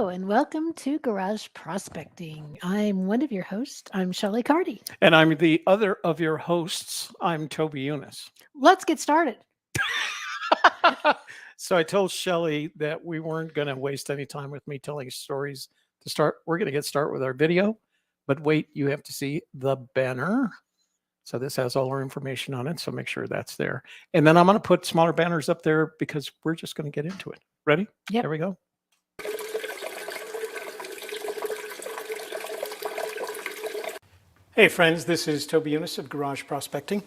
Hello and welcome to Garage Prospecting. I'm one of your hosts. I'm Shelley Cardy. And I'm the other of your hosts. I'm Toby Eunice. Let's get started. So I told Shelley that we weren't going to waste any time with me telling stories to start. We're going to start with our video, but wait, you have to see the banner. So this has all our information on it. So make sure that's there. And then I'm going to put smaller banners up there because we're just going to get into it. Ready? Yep. Here we go. Hey friends, this is Toby Eunice of Garage Prospecting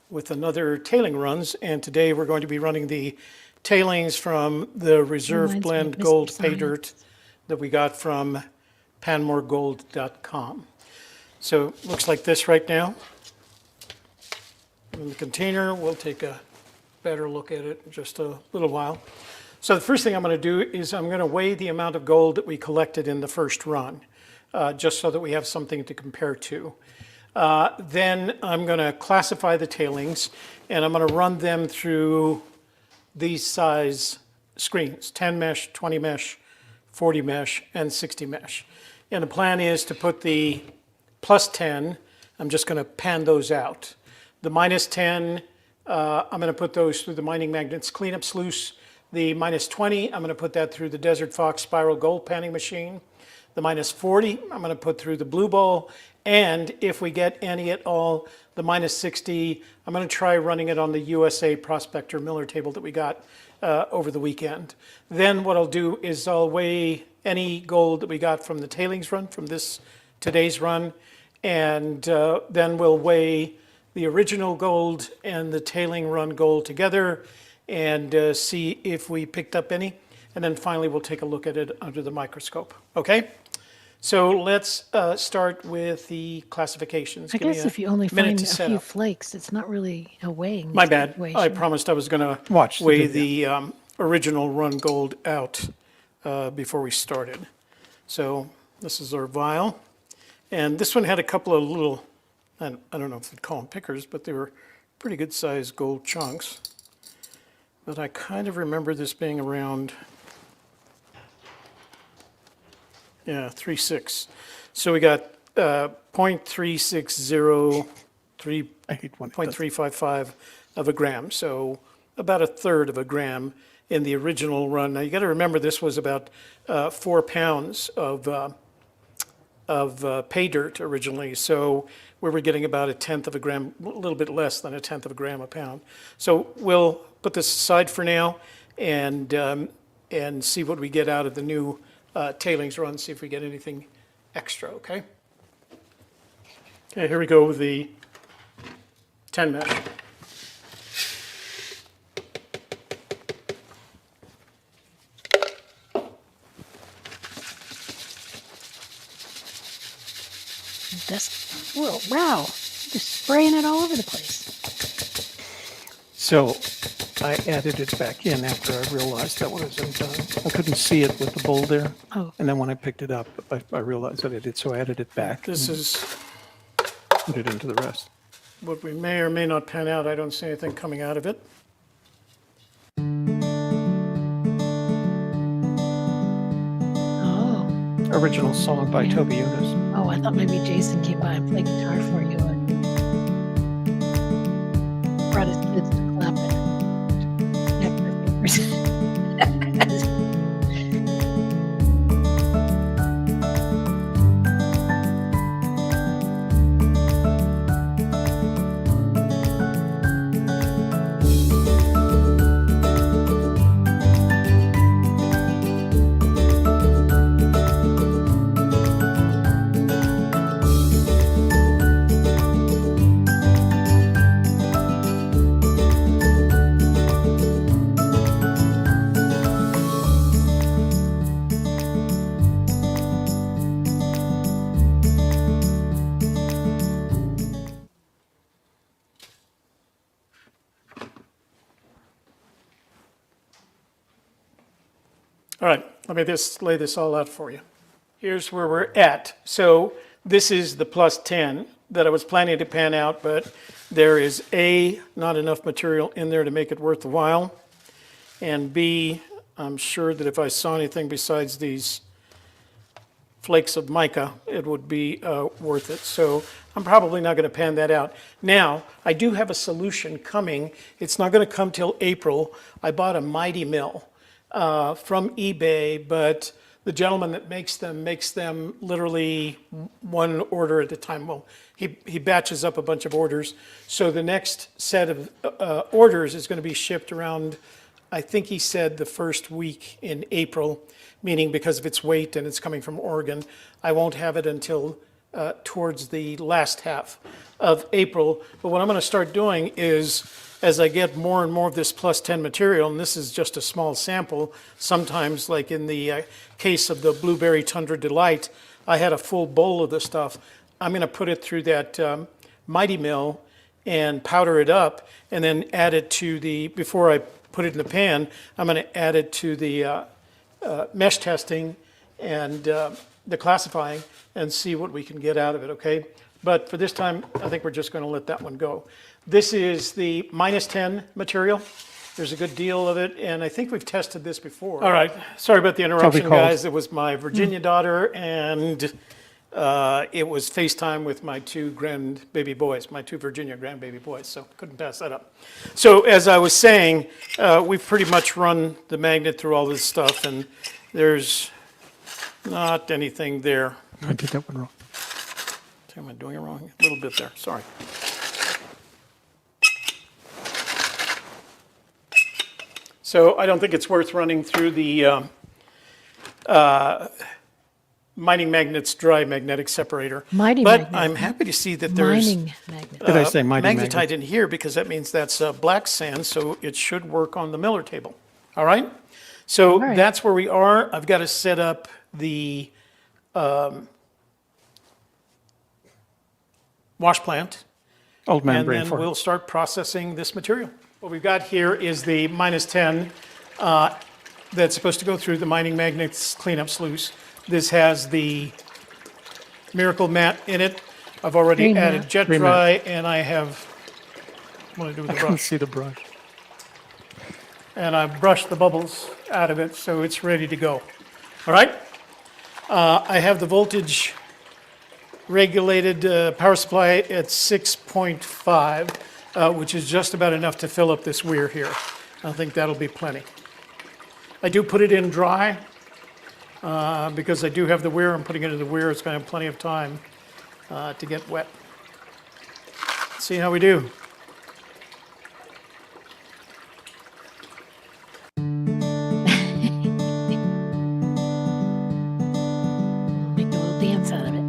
with another tailing runs, and today we're going to be running the tailings from the Reserve Blend Gold Paydirt that we got from panmoregold.com. So it looks like this right now. In the container, we'll take a better look at it in just a little while. So the first thing I'm going to do is I'm going to weigh the amount of gold that we collected in the first run. Just so that we have something to compare to. Then I'm going to classify the tailings, and I'm going to run them through these size screens, 10 mesh, 20 mesh, 40 mesh, and 60 mesh. And the plan is to put the plus 10, I'm just going to pan those out. The minus 10, I'm going to put those through the mining magnets cleanup sluice. The minus 20, I'm going to put that through the Desert Fox spiral gold panning machine. The minus 40, I'm going to put through the blue bowl, and if we get any at all, the minus 60, I'm going to try running it on the USA Prospector Miller Table that we got over the weekend. Then what I'll do is I'll weigh any gold that we got from the tailings run, from today's run, and then we'll weigh the original gold and the tailing run gold together and see if we picked up any. And then finally, we'll take a look at it under the microscope. Okay? So let's start with the classifications. I guess if you only find a few flakes, it's not really a weighing. My bad. I promised I was going to weigh the original run gold out before we started. So this is our vial. And this one had a couple of little, I don't know if they'd call them pickers, but they were pretty good sized gold chunks. But I kind of remember this being around, 3.6. So we got 0.360, 0.355 of a gram. So about a third of a gram in the original run. Now you got to remember this was about 4 pounds of pay dirt originally. So we were getting about a tenth of a gram, a little bit less than a tenth of a gram a pound. So we'll put this aside for now and see what we get out of the new tailings run, see if we get anything extra, okay? Okay, here we go with the 10 mesh. Whoa, wow, just spraying it all over the place. So I added it back in after I realized that wasn't done. I couldn't see it with the bowl there. Oh. And then when I picked it up, I realized that I did, so I added it back. This is put it into the rest. What we may or may not pan out. I don't see anything coming out of it. Oh. Original song by Toby Eunice. Oh, I thought maybe Jason came by and played guitar for you. Brought his kids to clap it. Snap their fingers. All right, let me just lay this all out for you. Here's where we're at. So this is the plus 10 that I was planning to pan out, but there is A, not enough material in there to make it worth the while, and B, I'm sure that if I saw anything besides these flakes of mica, it would be worth it. So I'm probably not going to pan that out. Now, I do have a solution coming. It's not going to come till April. I bought a Mighty Mill from eBay, but the gentleman that makes them literally one order at a time. Well, he batches up a bunch of orders. So the next set of orders is going to be shipped around, I think he said the first week in April, meaning because of its weight and it's coming from Oregon, I won't have it until towards the last half of April. But what I'm going to start doing is, as I get more and more of this plus 10 material, and this is just a small sample, sometimes like in the case of the Blueberry Tundra Delight, I had a full bowl of the stuff. I'm going to put it through that Mighty Mill and powder it up, and then add it to the, before I put it in the pan, I'm going to add it to the mesh testing and the classifying and see what we can get out of it, okay? But for this time, I think we're just going to let that one go. This is the -10 material. There's a good deal of it, and I think we've tested this before. All right, sorry about the interruption, guys. It was my Virginia daughter, and it was FaceTime with my two grandbaby boys, my two Virginia grandbaby boys, so couldn't pass that up. So as I was saying, we've pretty much run the magnet through all this stuff, and there's not anything there. I did that one wrong. Am I doing it wrong? A little bit there, sorry. So I don't think it's worth running through the mining magnets dry magnetic separator. Mighty but magnet. I'm happy to see that there's Mining magnet. Did I say mighty magnetite magnet? in here because that means that's black sand, so it should work on the Miller table. All right? So All right. that's where we are. I've got to set up the wash plant. Old man And brain then fart. we'll start processing this material. What we've got here is the -10 that's supposed to go through the mining magnets cleanup sluice. This has the Miracle mat in it. I've already Green added mat. jet Green dry, and I have, what do I do with the Let's brush? see the brush. And I've brushed the bubbles out of it, so it's ready to go. All right? I have the voltage regulated power supply at 6.5, which is just about enough to fill up this weir here. I think that'll be plenty. I do put it in dry because I do have the weir. I'm putting it in the weir. It's going to have plenty of time to get wet. See how we do. Make a little dance out of it.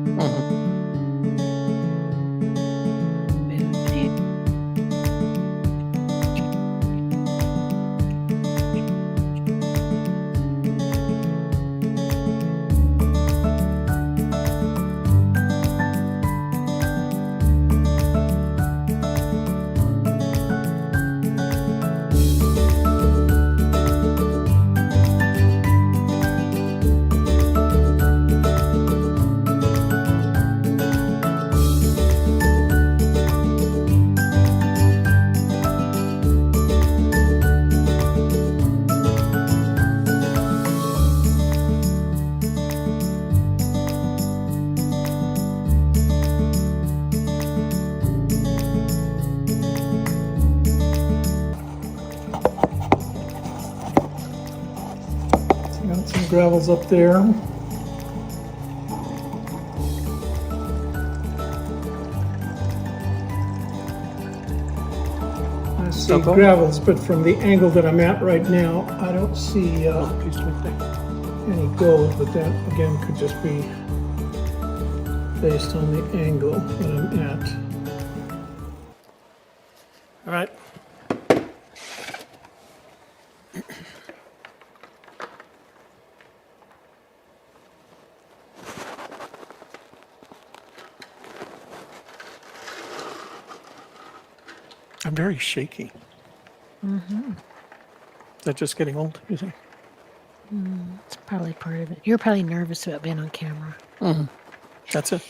Got some gravels up there. I see Okay. gravels, but from the angle that I'm at right now, I don't see any gold, but that again could just be based on the angle that I'm at. All right. I'm very shaky. Is that just getting old, you think? It's probably part of it. You're probably nervous about being on camera. That's it.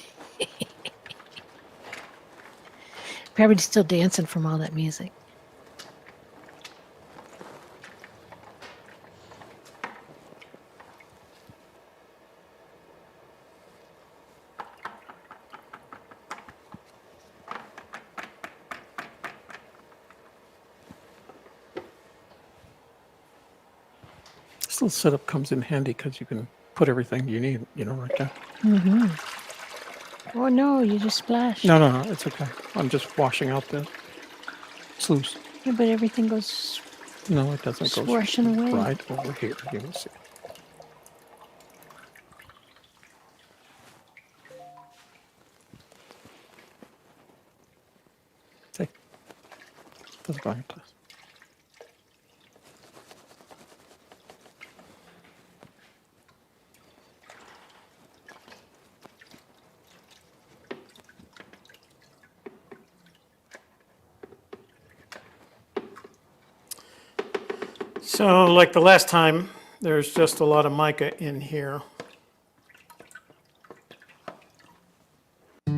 Probably still dancing from all that music. This little setup comes in handy because you can put everything you need, right there. Oh no, you just splashed. No, it's okay. I'm just washing out the sluice. Yeah, but everything goes No, it doesn't go swashing away. right over here. You will see. See? Doesn't go anyplace. So like the last time, there's just a lot of mica in here. Do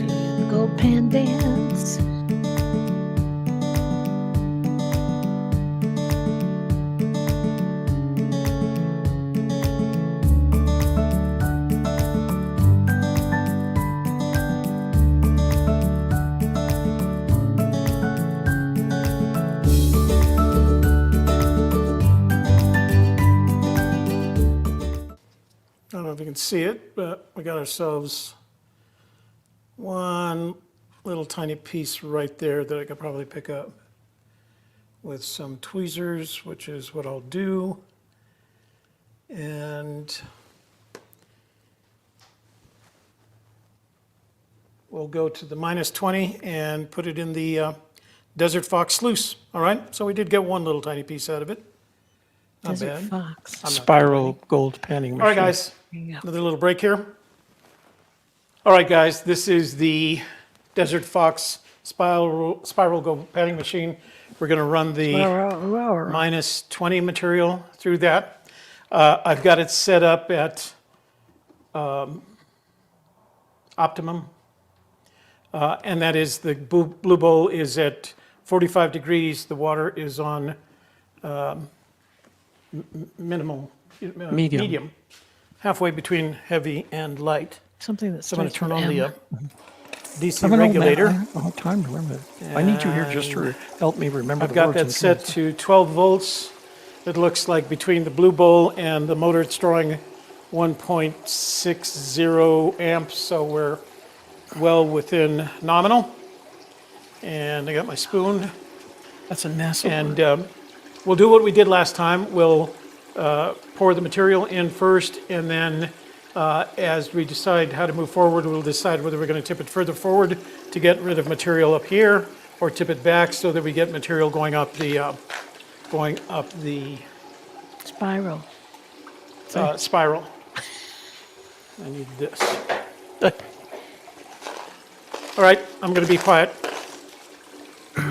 the gold pan dance. I don't know if you can see it, but we got ourselves one little tiny piece right there that I could probably pick up with some tweezers, which is what I'll do. And we'll go to the -20 and put it in the Desert Fox sluice. All right, so we did get one little tiny piece out of it. Not Desert bad. Fox. Spiral gold panning machine. All right, guys, There you go. another little break here. All right, guys, this is the Desert Fox spiral gold panning machine. We're going to run the -20 material through that. I've got it set up at optimum, and that is the blue bowl is at 45 degrees. The water is on minimal, medium, halfway between heavy and light. Something that So I'm going to starts turn with on M. the DC I'm an old man. regulator. I don't have time to remember it. I need you here just to help me remember I've the got words. that and set things. to 12 volts. It looks like between the blue bowl and the motor, it's drawing 1.60 amps, so we're well within nominal. And I got my spoon. That's a NASA And word. we'll do what we did last time. We'll pour the material in first, and then as we decide how to move forward, we'll decide whether we're going to tip it further forward to get rid of material up here, or tip it back so that we get material going up the Spiral. spiral. I need this. All right, I'm going to be quiet. Go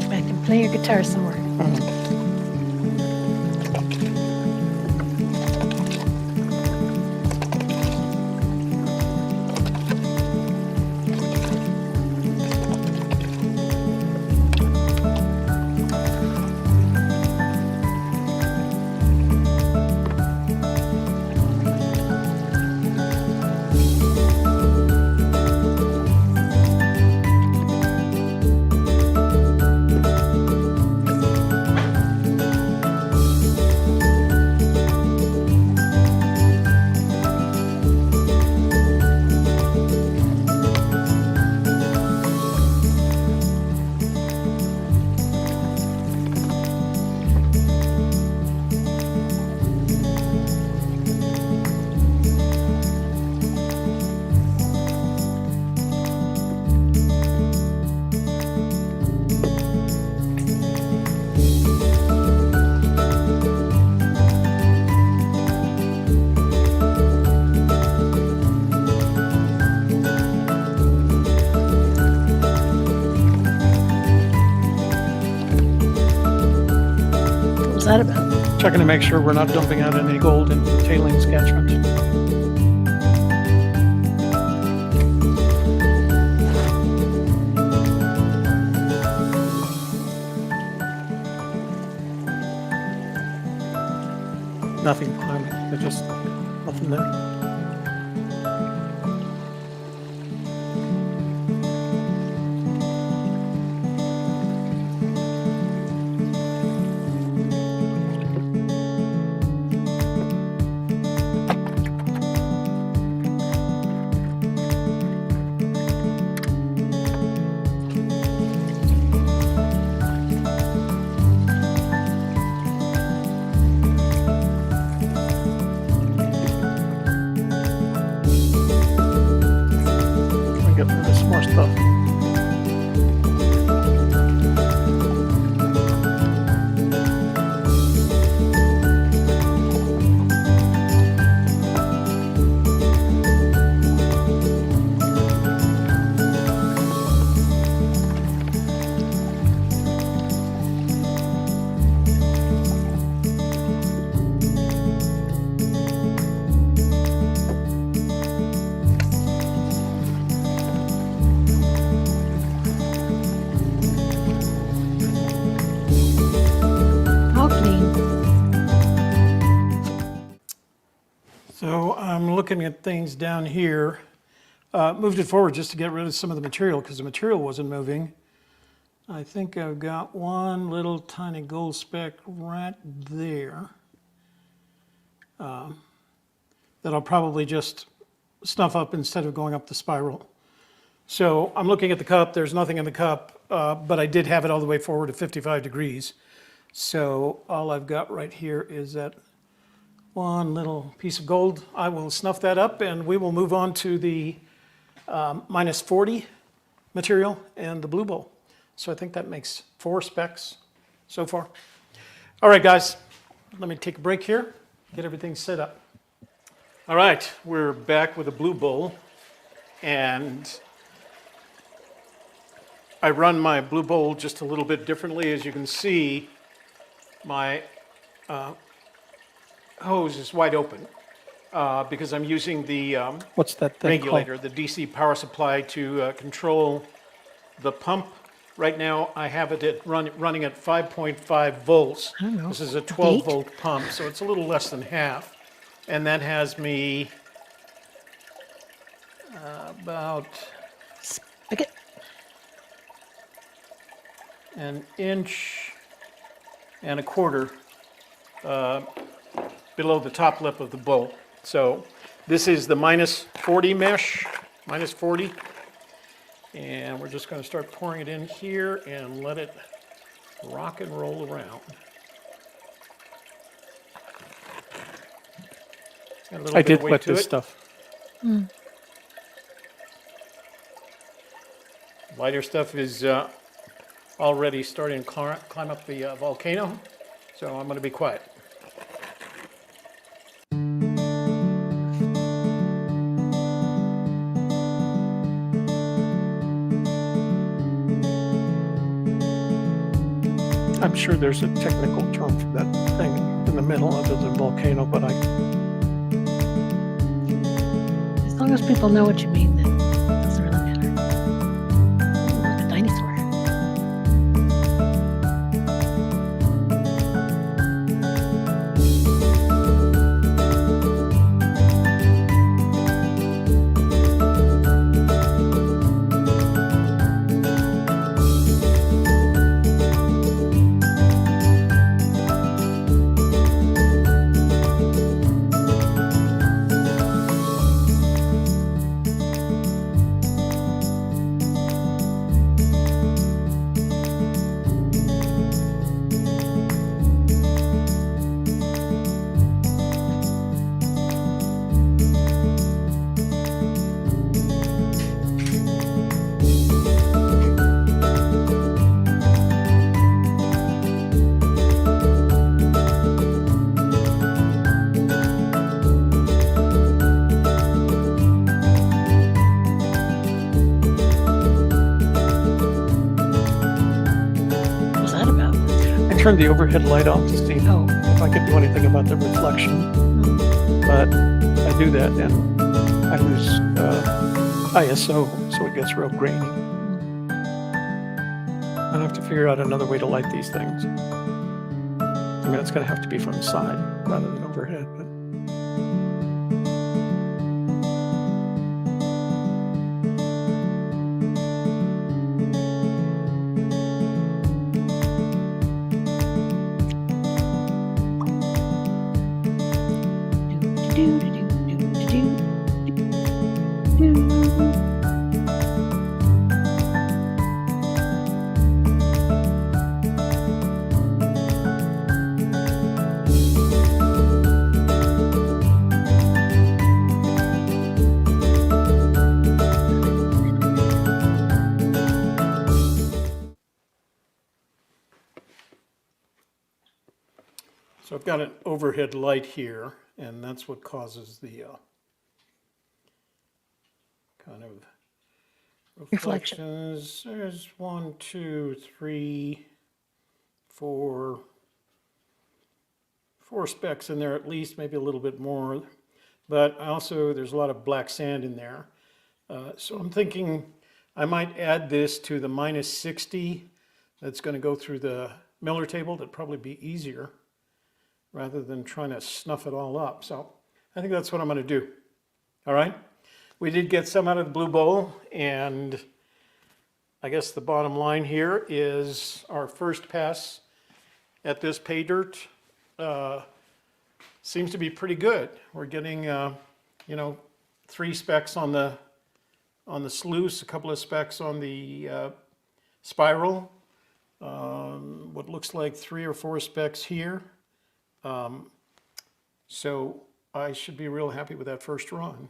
back and play your guitar somewhere. What's that about? Checking to make sure we're not dumping out any gold into the tailings catchment. Nothing climbing. There's just nothing there. get rid of some more stuff. All clean. So I'm looking at things down here. Moved it forward just to get rid of some of the material because the material wasn't moving. I think I've got one little tiny gold speck right there that I'll probably just snuff up instead of going up the spiral. So I'm looking at the cup. There's nothing in the cup, but I did have it all the way forward to 55 degrees. So all I've got right here is that one little piece of gold. I will snuff that up and we will move on to the minus 40 material and the blue bowl. So I think that makes 4 specks so far. All right, guys, let me take a break here, get everything set up. All right, we're back with a blue bowl, and I run my blue bowl just a little bit differently. As you can see, my hose is wide open because I'm using the What's that thing regulator, the DC power supply to control the pump. Right now, I have it at running at 5.5 volts. I don't know, This is a a 12-volt pump, so it's a little less than half. And that has me about Spigot. an inch and a quarter below the top lip of the bowl. So this is the minus 40 mesh, minus 40. And we're just going to start pouring it in here and let it rock and roll around. Got a little I bit did of weight wet to this it. stuff. Lighter stuff is already starting to climb up the volcano, so I'm going to be quiet. I'm sure there's a technical term for that thing in the middle other than volcano, but As long as people know what you mean, then it doesn't really matter. Ooh, like a dinosaur. What's that about? I turned the overhead light off to see Oh. if I could do anything about the reflection. But I do that and I lose ISO, so it gets real grainy. I'll have to figure out another way to light these things. I mean, it's going to have to be from the side rather than overhead. But So I've got an overhead light here, and that's what causes the kind of Reflection. reflections. There's 1, 2, 3, 4 specks in there at least, maybe a little bit more. But also there's a lot of black sand in there. So I'm thinking I might add this to the -60 that's going to go through the Miller table. That'd probably be easier rather than trying to snuff it all up. So I think that's what I'm going to do. All right. We did get some out of the blue bowl, and I guess the bottom line here is our first pass at this pay dirt seems to be pretty good. We're getting, 3 specks on the sluice, a couple of specks on the spiral, what looks like 3 or 4 specks here. So I should be real happy with that first run.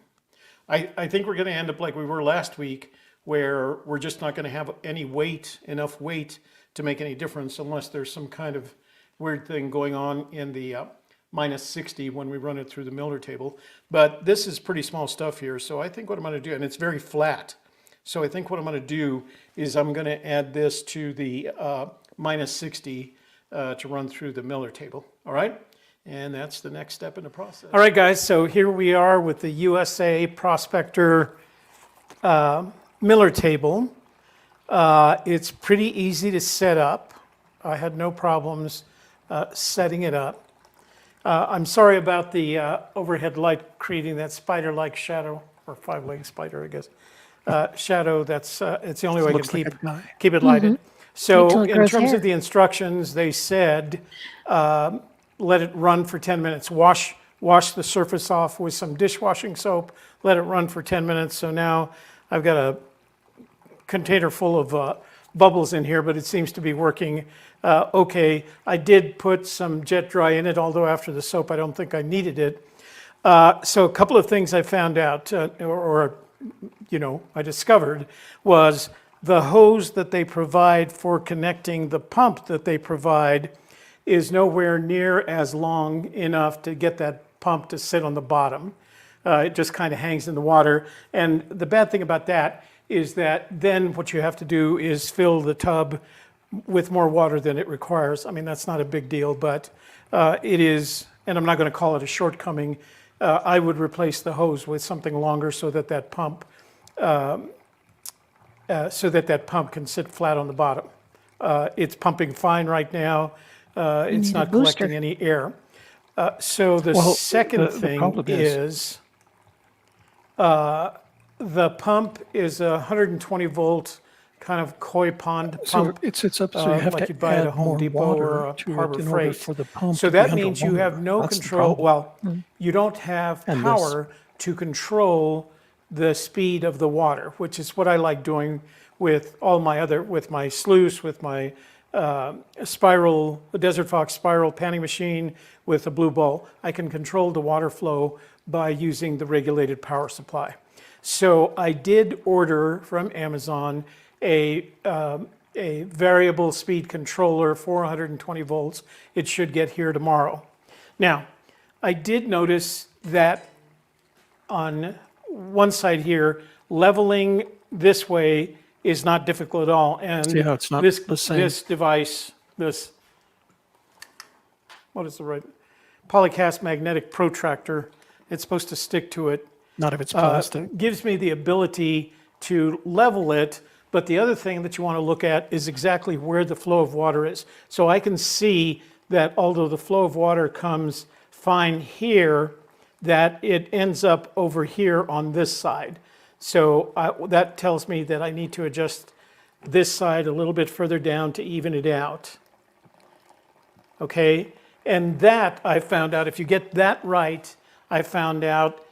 I think we're going to end up like we were last week, where we're just not going to have enough weight to make any difference unless there's some kind of weird thing going on in the -60 when we run it through the Miller table. But this is pretty small stuff here, so I think what I'm going to do, and it's very flat, so I think what I'm going to do is I'm going to add this to the -60 to run through the Miller table, all right? And that's the next step in the process. All right, guys, so here we are with the USA Prospector Miller table. It's pretty easy to set up. I had no problems setting it up. I'm sorry about the overhead light creating that spider-like shadow, or 5-legged spider, I guess. Shadow, it's the only way to keep it lighted. So Until it in grows terms hair. of the instructions, they said, let it run for 10 minutes. Wash the surface off with some dishwashing soap. Let it run for 10 minutes. So now I've got a container full of bubbles in here, but it seems to be working okay. I did put some jet dry in it, although after the soap, I don't think I needed it. So a couple of things I found out, I discovered, was the hose that they provide for connecting the pump that they provide is nowhere near as long enough to get that pump to sit on the bottom. It just kind of hangs in the water. And the bad thing about that is that then what you have to do is fill the tub with more water than it requires. I mean, that's not a big deal, but it is, and I'm not going to call it a shortcoming. I would replace the hose with something longer so that that pump can sit flat on the bottom. It's pumping fine right now. It's need a not booster. collecting any air. So the Well, second the thing problem is the pump is a 120 volt kind of koi pond So pump. it sits up, so you have like to you'd buy at a add Home more Depot water or a to Harbor it in order Freight. for the pump So to be that means you underwater. have no That's the control. problem. Well, you don't have And this- power to control the speed of the water, which is what I like doing with with my sluice, with my spiral, the Desert Fox spiral panning machine with a blue bowl. I can control the water flow by using the regulated power supply. So I did order from Amazon a variable speed controller, 420 volts. It should get here tomorrow. Now, I did notice that on one side here, leveling this way is not difficult at all. And Yeah, it's not this, the same. this device, what is the right, polycast magnetic protractor, it's supposed to stick to it, Not if it's plastic. gives me the ability to level it. But the other thing that you want to look at is exactly where the flow of water is. So I can see that although the flow of water comes fine here, that it ends up over here on this side. So that tells me that I need to adjust this side a little bit further down to even it out. Okay, and that I found out, if you get that right, I found out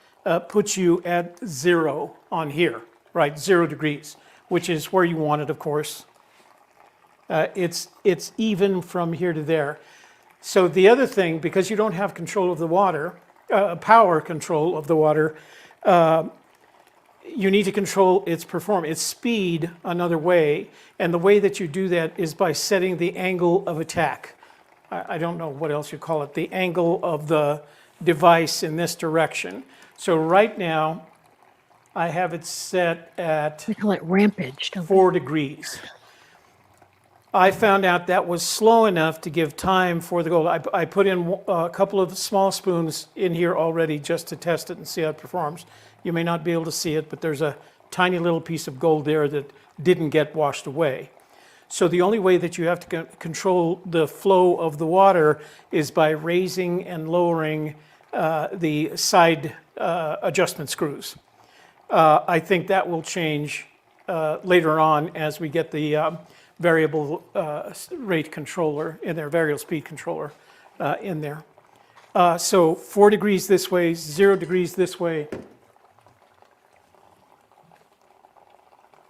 puts you at 0 on here, right, 0 degrees, which is where you want it, of course. It's even from here to there. So the other thing, because you don't have control of the water, power control of the water, you need to control its performance, its speed another way. And the way that you do that is by setting the angle of attack. I don't know what else you call it, the angle of the device in this direction. So right now, I have it set at We call it rampage, don't we? 4 degrees. I found out that was slow enough to give time for the gold. I put in a couple of small spoons in here already just to test it and see how it performs. You may not be able to see it, but there's a tiny little piece of gold there that didn't get washed away. So the only way that you have to control the flow of the water is by raising and lowering the side adjustment screws. I think that will change later on as we get the variable rate controller in there, variable speed controller in there. So 4 degrees this way, 0 degrees this way.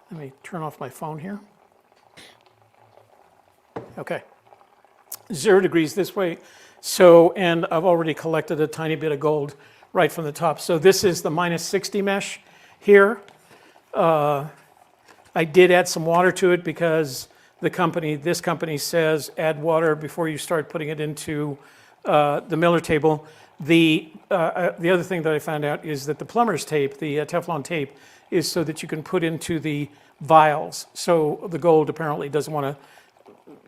Let me turn off my phone here. Okay. 0 degrees this way. So, and I've already collected a tiny bit of gold right from the top. So this is the -60 mesh here. I did add some water to it because this company says add water before you start putting it into the Miller table. The other thing that I found out is that the plumber's tape, the Teflon tape, is so that you can put into the vials. So the gold apparently doesn't want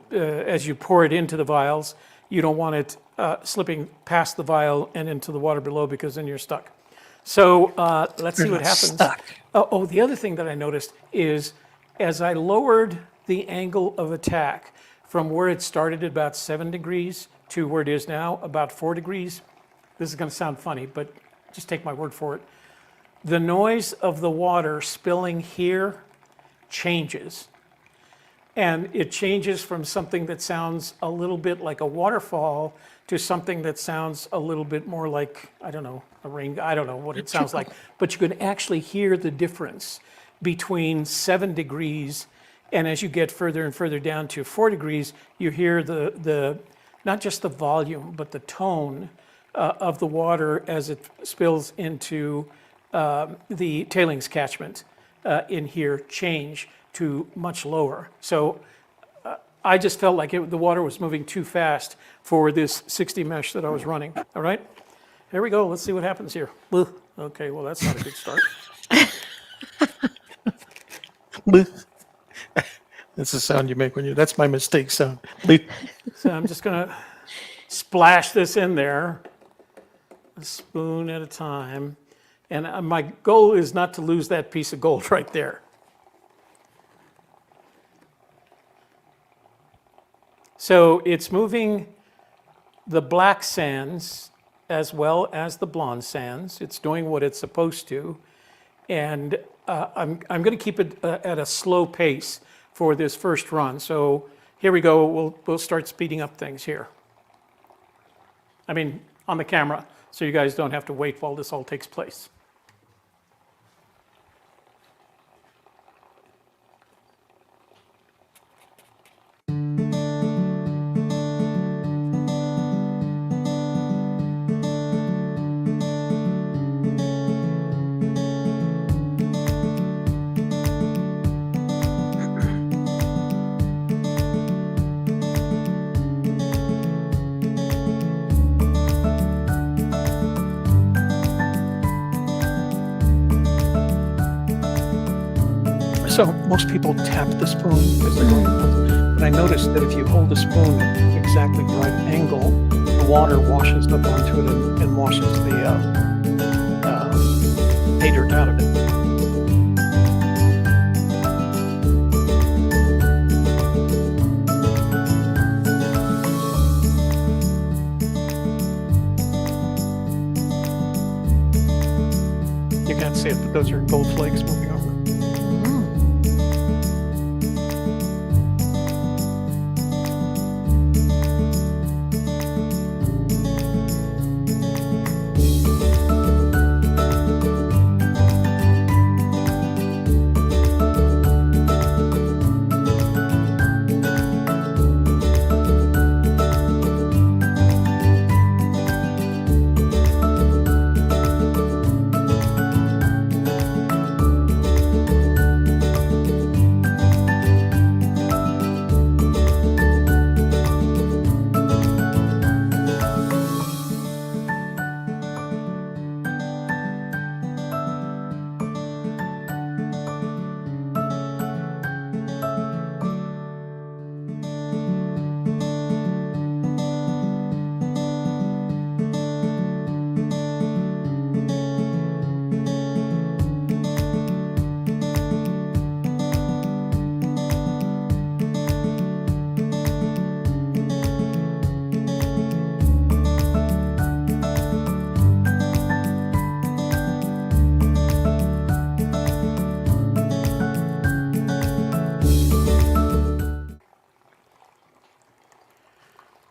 to, as you pour it into the vials, you don't want it slipping past the vial and into the water below because then you're stuck. So let's see what happens. Stuck. Oh, the other thing that I noticed is as I lowered the angle of attack from where it started at about 7 degrees to where it is now, about 4 degrees, this is going to sound funny, but just take my word for it. The noise of the water spilling here changes. And it changes from something that sounds a little bit like a waterfall to something that sounds a little bit more like, I don't know, a rain, I don't know what it sounds like. But you can actually hear the difference between 7 degrees and as you get further and further down to 4 degrees, you hear the not just the volume, but the tone of the water as it spills into the tailings catchment in here change to much lower. So I just felt like the water was moving too fast for this 60 mesh that I was running. All right, here we go. Let's see what happens here. Ugh. Okay, well, that's not a good start. That's the sound you make when that's my mistake sound. So I'm just going to splash this in there, a spoon at a time. And my goal is not to lose that piece of gold right there. So it's moving the black sands as well as the blonde sands. It's doing what it's supposed to. And I'm going to keep it at a slow pace for this first run. So here we go. We'll start speeding up things here. I mean, on the camera, so you guys don't have to wait while this all takes place. So most people tap the spoon because they're going, but I noticed that if you hold the spoon exactly the right angle, the water washes up onto it and washes the pay dirt out of it. You can't see it, but those are gold flakes moving over.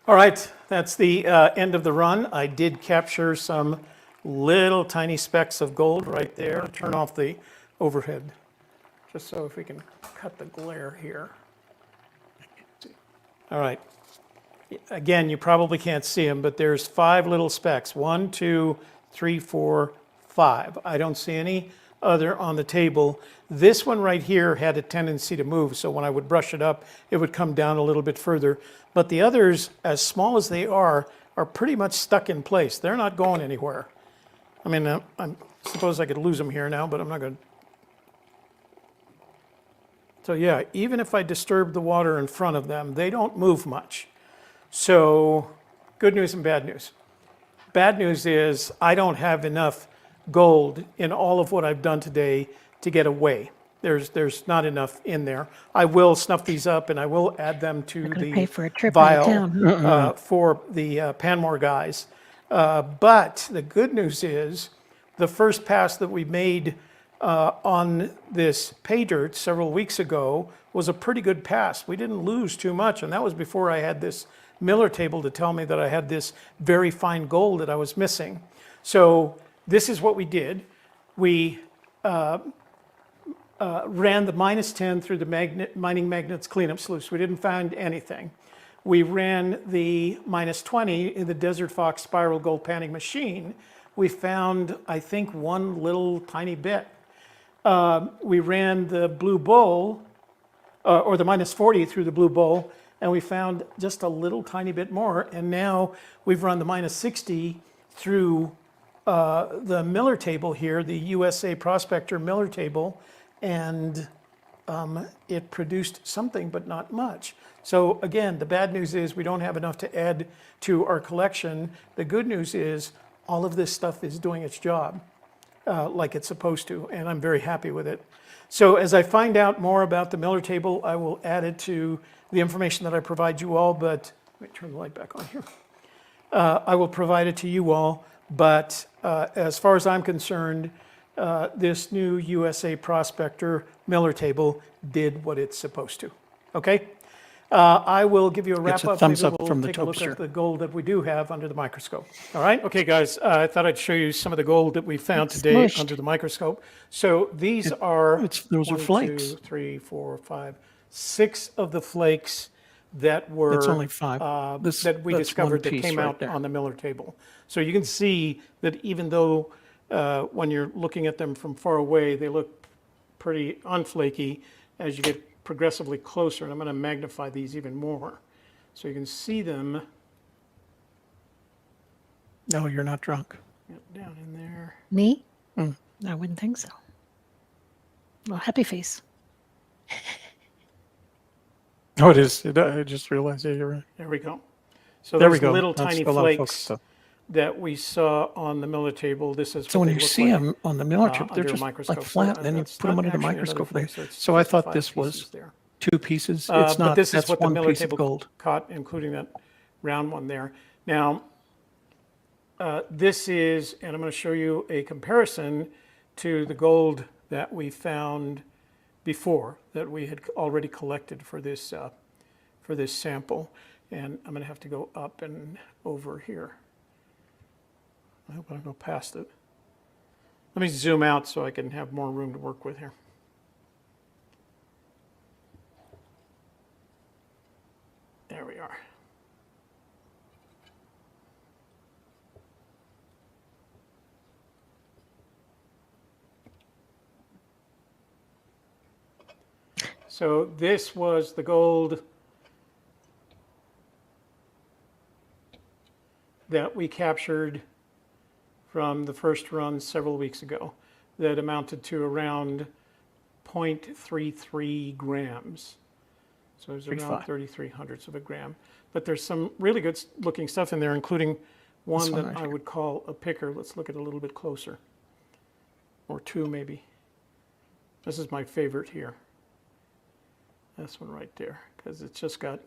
All right, that's the end of the run. I did capture some little tiny specks of gold right there. Turn off the overhead, just so if we can cut the glare here. All right. Again, you probably can't see them, but there's 5 little specks. 1, 2, 3, 4, 5. I don't see any other on the table. This one right here had a tendency to move, so when I would brush it up, it would come down a little bit further. But the others, as small as they are pretty much stuck in place. They're not going anywhere. I mean, I suppose I could lose them here now, but I'm not going to. So yeah, even if I disturb the water in front of them, they don't move much. So good news and bad news. Bad news is I don't have enough gold in all of what I've done today to get away. There's not enough in there. I will snuff these up and I will add them to Gonna the pay for a trip vial out of town. for the Panmore guys. But the good news is the first pass that we made on this pay dirt several weeks ago was a pretty good pass. We didn't lose too much, and that was before I had this Miller table to tell me that I had this very fine gold that I was missing. So this is what we did. We ran the -10 through the mining magnets cleanup sluice. We didn't find anything. We ran the -20 in the Desert Fox spiral gold panning machine. We found, I think, one little tiny bit. We ran the Blue Bull, or the -40 through the Blue Bull, and we found just a little tiny bit more. And now we've run the -60 through the Miller table here, the USA Prospector Miller table, and it produced something, but not much. So again, the bad news is we don't have enough to add to our collection. The good news is all of this stuff is doing its job like it's supposed to, and I'm very happy with it. So as I find out more about the Miller table, I will add it to the information that I provide you all, but let me turn the light back on here. I will provide it to you all, but as far as I'm concerned, this new USA Prospector Miller table did what it's supposed to. Okay? I will give you a wrap Gets a up. thumbs Maybe up we'll from the take a look toaster. at the gold that we do have under the microscope. All right? Okay, guys, I thought I'd show you some of the gold that we found It's today smushed. under the microscope. So these are those are 1, flakes. 2, 3, 4, 5, 6 of the flakes that were It's only 5. that we That's discovered one that piece came right out there. on the Miller table. So you can see that even though when you're looking at them from far away, they look pretty unflaky as you get progressively closer. And I'm going to magnify these even more so you can see them No, you're not drunk. down in there. Me? I wouldn't think so. Well, happy face. Oh, it is. I just realized. Yeah, you're right. There we go. So There we those go. little That's tiny a lot of focus flakes stuff. that we saw on the Miller table, this is So what when they you look see like, them on the Miller chip, they're under a just microscope. like So flat, and then you that's put them not under the actually another microscope. flake, so it's So I just thought 5 this pieces was there. 2 pieces. It's But not. this is That's what the one Miller piece of table gold. caught, including that round one there. Now, this is, and I'm going to show you a comparison to the gold that we found before, that we had already collected for this sample. And I'm going to have to go up and over here. I hope I don't go past it. Let me zoom out so I can have more room to work with here. There we are. So this was the gold that we captured from the first run several weeks ago that amounted to around 0.33 grams. So it was around 33 hundredths of a gram. But there's some really good looking stuff in there, including one one that right I here. would call a picker. Let's look at it a little bit closer. Or 2 maybe. This is my favorite here. This one right there, because it's just got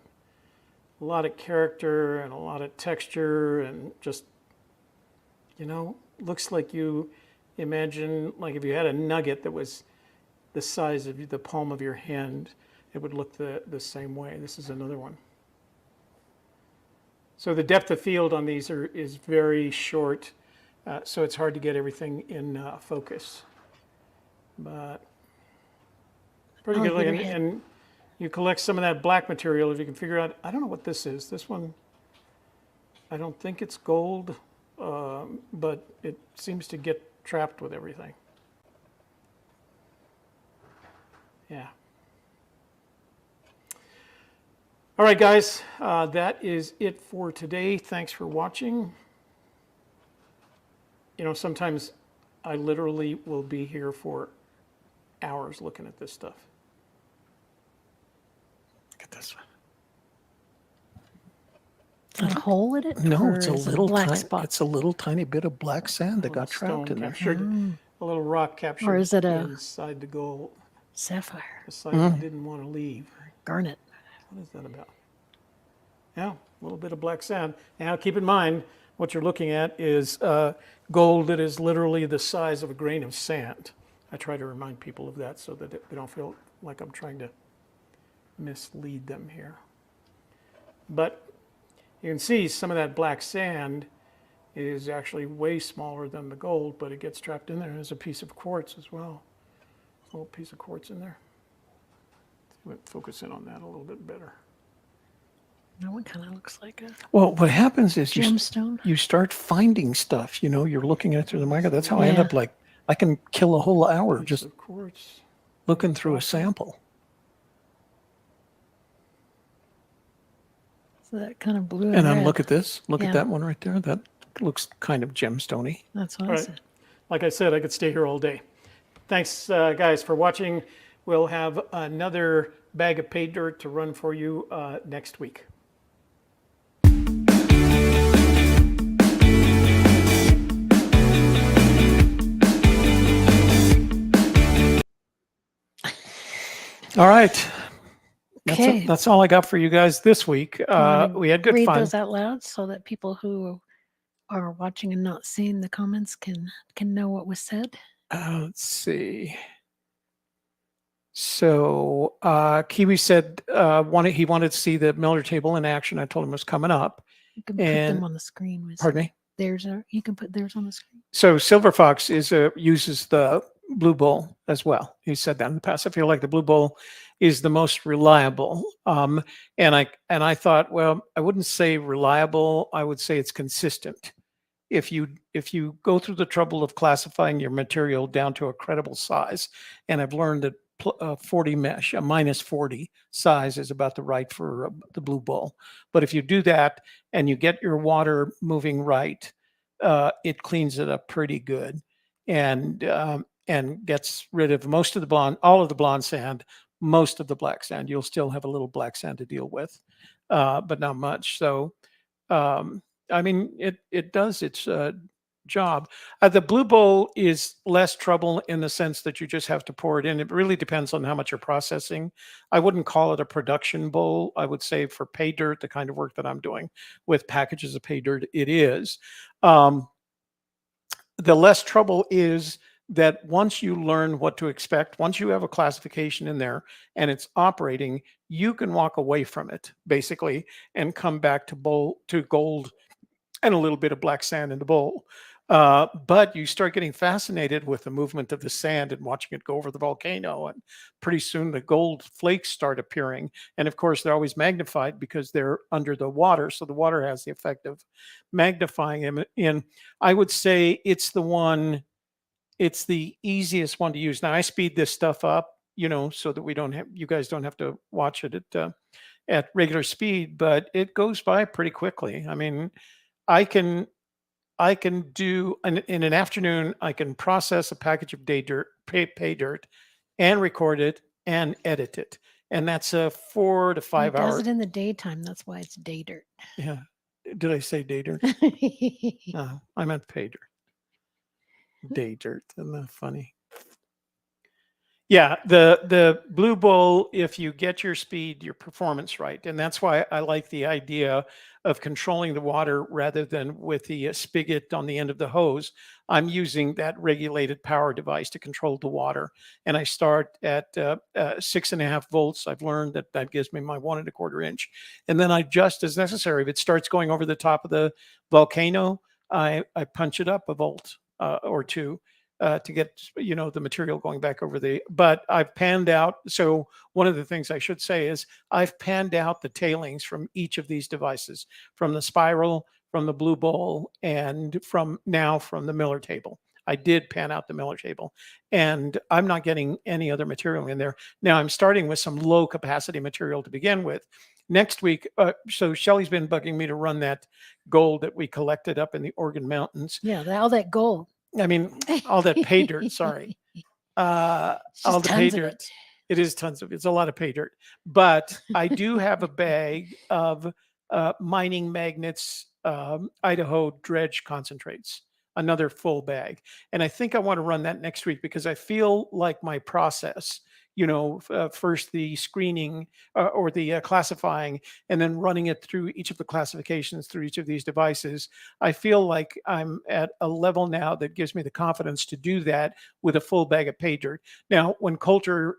a lot of character and a lot of texture and just, you know, looks like you imagine, like if you had a nugget that was the size of the palm of your hand, it would look the same way. This is another one. So the depth of field on these is very short, so it's hard to get everything in focus. But pretty I good like looking. your head. And you collect some of that black material if you can figure out. I don't know what this is. This one, I don't think it's gold, but it seems to get trapped with everything. Yeah. All right, guys, that is it for today. Thanks for watching. You know, sometimes I literally will be here for hours looking at this stuff. Look at this one. Is that a hole in it? No, or it's a is it little black tiny. spot. It's a little tiny bit of black sand that A little got trapped stone in there. captured, a little rock captured is it a- inside the gold. Sapphire, The side that didn't want to leave. garnet. What is that about? Yeah, a little bit of black sand. Now, keep in mind, what you're looking at is gold that is literally the size of a grain of sand. I try to remind people of that so that they don't feel like I'm trying to mislead them here. But you can see some of that black sand is actually way smaller than the gold, but it gets trapped in there. There's a piece of quartz as well. A little piece of quartz in there. Focus in on that a little bit better. That one kind of looks like a Well, what happens is gemstone. you start finding stuff. You know, you're looking at it through the microscope. That's how I end Yeah. up like, I can kill a whole hour Piece just of quartz. looking through a sample. So that kind of blue And then red. look at this. Look Yeah. at that one right there. That looks kind of gemstone-y. That's what All I right. said. Like I said, I could stay here all day. Thanks, guys, for watching. We'll have another bag of pay dirt to run for you next week. All right. Okay. That's all I got for you guys this week. Wanna We had good read fun. those out loud so that people who are watching and not seeing the comments can know what was said. Let's see. So Kiwi said he wanted to see the Miller table in action. I told him it was coming up. You can put And- them on the screen. Pardon me? You can put theirs on the screen. So Silver Fox uses the Blue Bull as well. He said that in the past. I feel like the Blue Bull is the most reliable. And I thought, well, I wouldn't say reliable. I would say it's consistent. If you go through the trouble of classifying your material down to a credible size, and I've learned that 40 mesh, a minus 40 size is about the right for the Blue Bull. But if you do that and you get your water moving right, it cleans it up pretty good, and gets rid of most of the blonde, all of the blonde sand, most of the black sand. You'll still have a little black sand to deal with, but not much. So, I mean, it does its job. The Blue Bowl is less trouble in the sense that you just have to pour it in. It really depends on how much you're processing. I wouldn't call it a production bowl. I would say for pay dirt, the kind of work that I'm doing with packages of pay dirt, it is. The less trouble is that once you learn what to expect, once you have a classification in there and it's operating, you can walk away from it basically and come back to gold and a little bit of black sand in the bowl. But you start getting fascinated with the movement of the sand and watching it go over the volcano. And pretty soon the gold flakes start appearing. And of course, they're always magnified because they're under the water. So the water has the effect of magnifying them in. I would say it's the easiest one to use. Now I speed this stuff up, so that you guys don't have to watch it at regular speed, but it goes by pretty quickly. I mean, I can do in an afternoon, I can process a package of pay dirt and record it and edit it. And that's a 4 to 5 It does hour. it in the daytime. That's why it's day dirt. Yeah. Did I say day dirt? No, I meant pay dirt. Day dirt. Isn't that funny? Yeah, the Blue Bowl, if you get your speed, your performance right, and that's why I like the idea of controlling the water rather than with the spigot on the end of the hose. I'm using that regulated power device to control the water, and I start at 6.5 volts. I've learned that that gives me my 1.25 inch, and then I adjust as necessary. If it starts going over the top of the volcano, I punch it up a volt or two to get the material going back over the. But I've panned out. So one of the things I should say is I've panned out the tailings from each of these devices, from the spiral, from the Blue Bowl, and from the Miller Table. I did pan out the Miller Table, and I'm not getting any other material in there. Now I'm starting with some low capacity material to begin with. Next week, so Shelly's been bugging me to run that gold that we collected up in the Oregon Mountains. Yeah, all that gold. I mean, all that pay dirt, sorry. It's All just the pay tons of dirt. it. It is tons of, it's a lot of pay dirt. But I do have a bag of mining magnets, Idaho dredge concentrates, another full bag. And I think I want to run that next week because I feel like my process, first the screening or the classifying, and then running it through each of the classifications through each of these devices. I feel like I'm at a level now that gives me the confidence to do that with a full bag of pay dirt. Now, when Coulter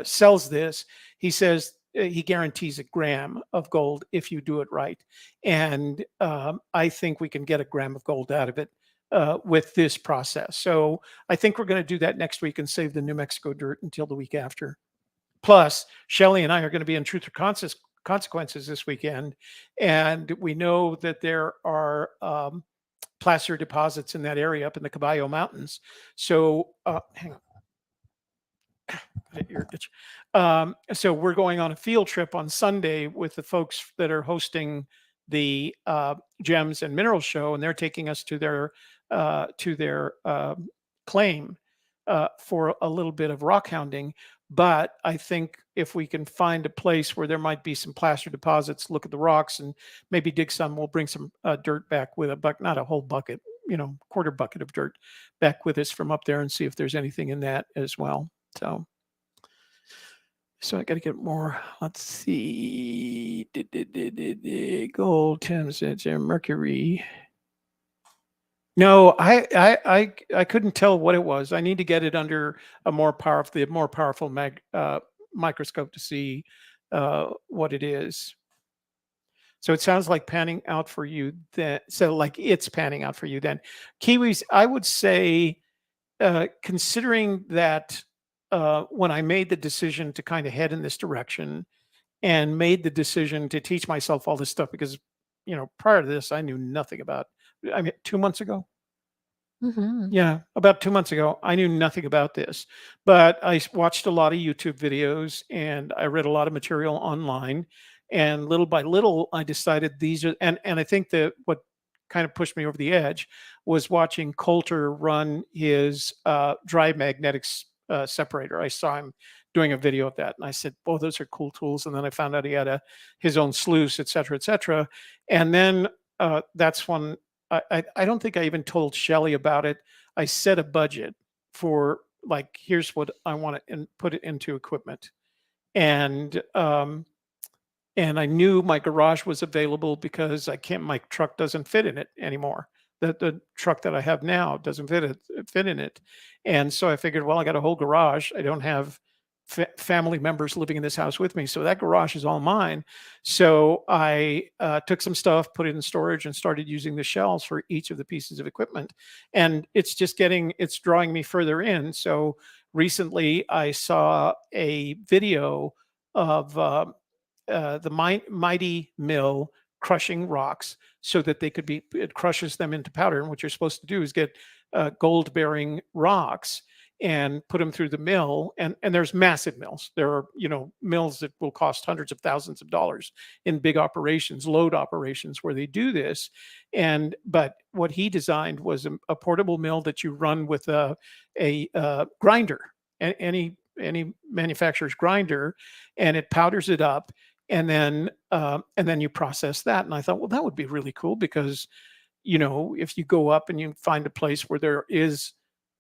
sells this, he says he guarantees a gram of gold if you do it right. And I think we can get a gram of gold out of it with this process. So I think we're going to do that next week and save the New Mexico dirt until the week after. Plus, Shelly and I are going to be in Truth or Consequences this weekend. And we know that there are placer deposits in that area up in the Caballo Mountains. So hang on. So we're going on a field trip on Sunday with the folks that are hosting the Gems and Minerals show, and they're taking us to their claim for a little bit of rock hounding. But I think if we can find a place where there might be some placer deposits, look at the rocks and maybe dig some, we'll bring some dirt back with not a whole bucket, quarter bucket of dirt back with us from up there and see if there's anything in that as well. So I got to get more. Let's see. Gold, Thames, mercury. No, I couldn't tell what it was. I need to get it under a more powerful microscope to see what it is. So it sounds like panning out for you. Like it's panning out for you then. Kiwis, I would say, considering that. When I made the decision to kind of head in this direction and made the decision to teach myself all this stuff, because, prior to this, I knew nothing about, 2 months ago. Mm-hmm. Yeah, about 2 months ago, I knew nothing about this, but I watched a lot of YouTube videos and I read a lot of material online, and little by little, I decided these are, and I think that what kind of pushed me over the edge was watching Coulter run his dry magnetics separator. I saw him doing a video of that, and I said, "Oh, those are cool tools." And then I found out he had his own sluice, et cetera, et cetera. And then that's when I don't think I even told Shelly about it. I set a budget for like, here's what I want to put it into equipment, and I knew my garage was available because my truck doesn't fit in it anymore. The truck that I have now doesn't fit in it. And so I figured, well, I got a whole garage. I don't have family members living in this house with me. So that garage is all mine. So I took some stuff, put it in storage, and started using the shelves for each of the pieces of equipment. And it's drawing me further in. So recently I saw a video of the mighty mill crushing rocks so that it crushes them into powder. And what you're supposed to do is get gold bearing rocks and put them through the mill. And there's massive mills. There are, mills that will cost hundreds of thousands of dollars in big operations, load operations where they do this. But what he designed was a portable mill that you run with a grinder, any manufacturer's grinder, and it powders it up. And then you process that. And I thought, well, that would be really cool because, if you go up and you find a place where there is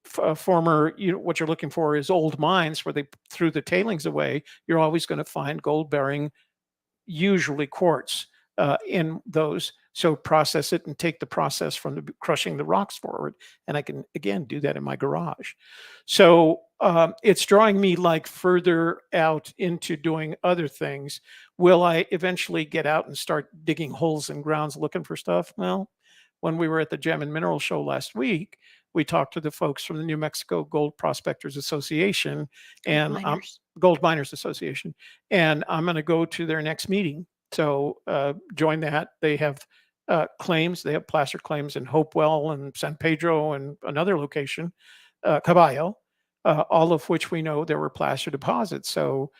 former, what you're looking for is old mines where they threw the tailings away. You're always going to find gold bearing, usually quartz, in those. So process it and take the process from the crushing the rocks forward. And I can, again, do that in my garage. So it's drawing me like further out into doing other things. Will I eventually get out and start digging holes in grounds looking for stuff? Well, when we were at the Gem and Mineral Show last week, we talked to the folks from the New Mexico Gold Prospectors Association and Gold Miners Association, and I'm going to go to their next meeting. So join that. They have claims. They have placer claims in Hopewell and San Pedro and another location, Caballo, all of which we know there were placer deposits. So,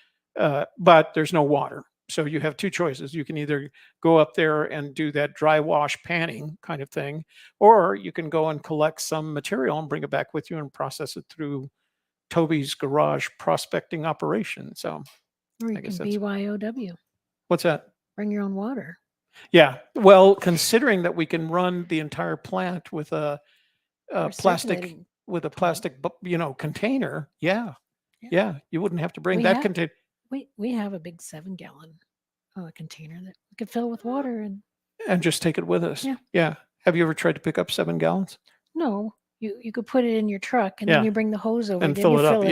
but there's no water. So you have two choices. You can either go up there and do that dry wash panning kind of thing, or you can go and collect some material and bring it back with you and process it through Toby's garage prospecting operation. So Or you can BYOW. What's that? Bring your own water. Yeah. Well, considering that we can run the entire plant with a plastic container. Yeah. You wouldn't have to bring that container. We have a big 7-gallon container that we could fill with water and just take it with us. Yeah. Have you ever tried to pick up 7 gallons? No, you could put it in your truck and then you bring the hose over and fill it up.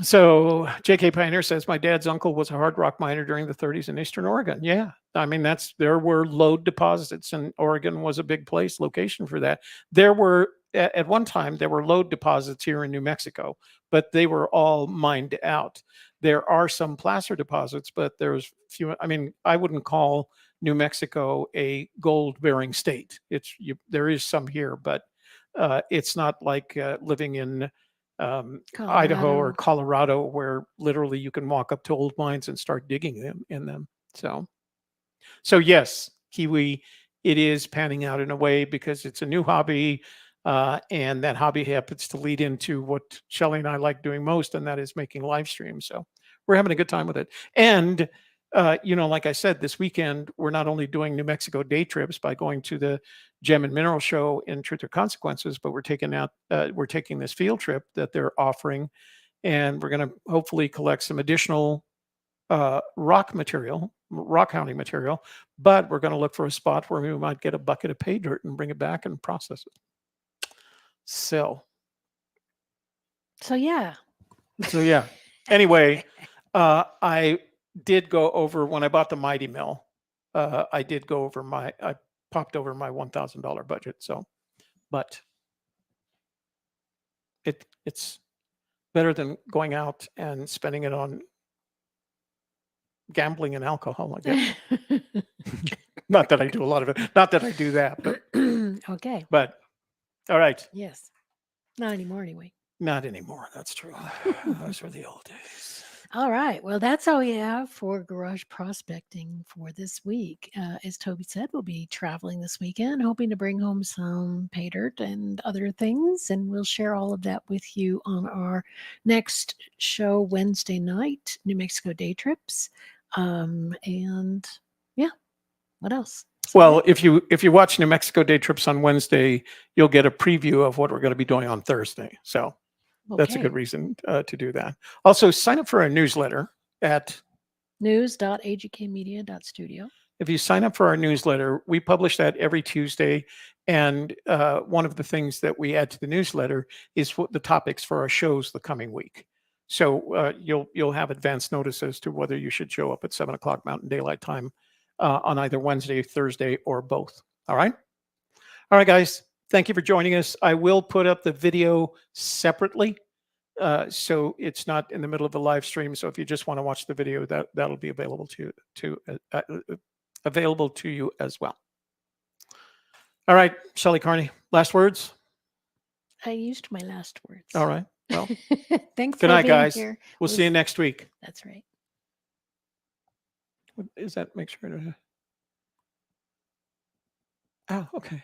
So J.K. Pioneer says, my dad's uncle was a hard rock miner during the 30s in Eastern Oregon. Yeah. I mean, there were lode deposits, and Oregon was a big location for that. There were, at one time, there were lode deposits here in New Mexico, but they were all mined out. There are some placer deposits, but there's few. I mean, I wouldn't call New Mexico a gold bearing state. There is some here, but it's not like living in Idaho or Colorado, where literally you can walk up to old mines and start digging in them. So yes, Kiwi, it is panning out in a way because it's a new hobby, and that hobby happens to lead into what Shelly and I like doing most, and that is making live streams. So we're having a good time with it. And like I said, this weekend, we're not only doing New Mexico day trips by going to the Gem and Mineral Show in Truth or Consequences, but we're taking this field trip that they're offering, and we're going to hopefully collect some additional rock hounding material, but we're going to look for a spot where we might get a bucket of pay dirt and bring it back and process it. So yeah. Anyway, I did go over when I bought the Mighty Mill. I popped over my $1,000 budget. So, but it's better than going out and spending it on gambling and alcohol, I guess. Not that I do a lot of it. Not that I do that. But okay. But all right. Yes. Not anymore, anyway. Not anymore. That's true. Those were the old days. All right. Well, that's all we have for garage prospecting for this week. As Toby said, we'll be traveling this weekend, hoping to bring home some pay dirt and other things. And we'll share all of that with you on our next show Wednesday night, New Mexico Day Trips. And yeah, what else? Well, if you watch New Mexico Day Trips on Wednesday, you'll get a preview of what we're going to be doing on Thursday. So that's a good reason to do that. Also, sign up for our newsletter at news.agkmedia.studio. If you sign up for our newsletter, we publish that every Tuesday. And one of the things that we add to the newsletter is what the topics for our shows the coming week. So you'll have advance notice as to whether you should show up at 7 o'clock Mountain Daylight Time on either Wednesday, Thursday, or both. All right, guys. Thank you for joining us. I will put up the video separately, so it's not in the middle of a live stream. So if you just want to watch the video, that'll be available available to you as well. All right, Shelly Carney, last words? I used my last words. All right. Well, thanks. Good night, guys. Here. We'll see you next week. That's right. What is that? Make sure to. Oh, okay.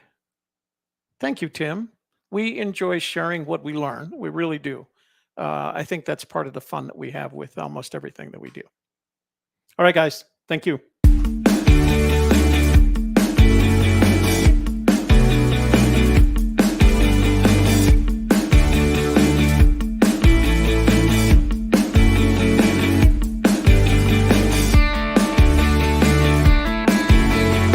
Thank you, Tim. We enjoy sharing what we learn. We really do. I think that's part of the fun that we have with almost everything that we do. All right, guys. Thank you.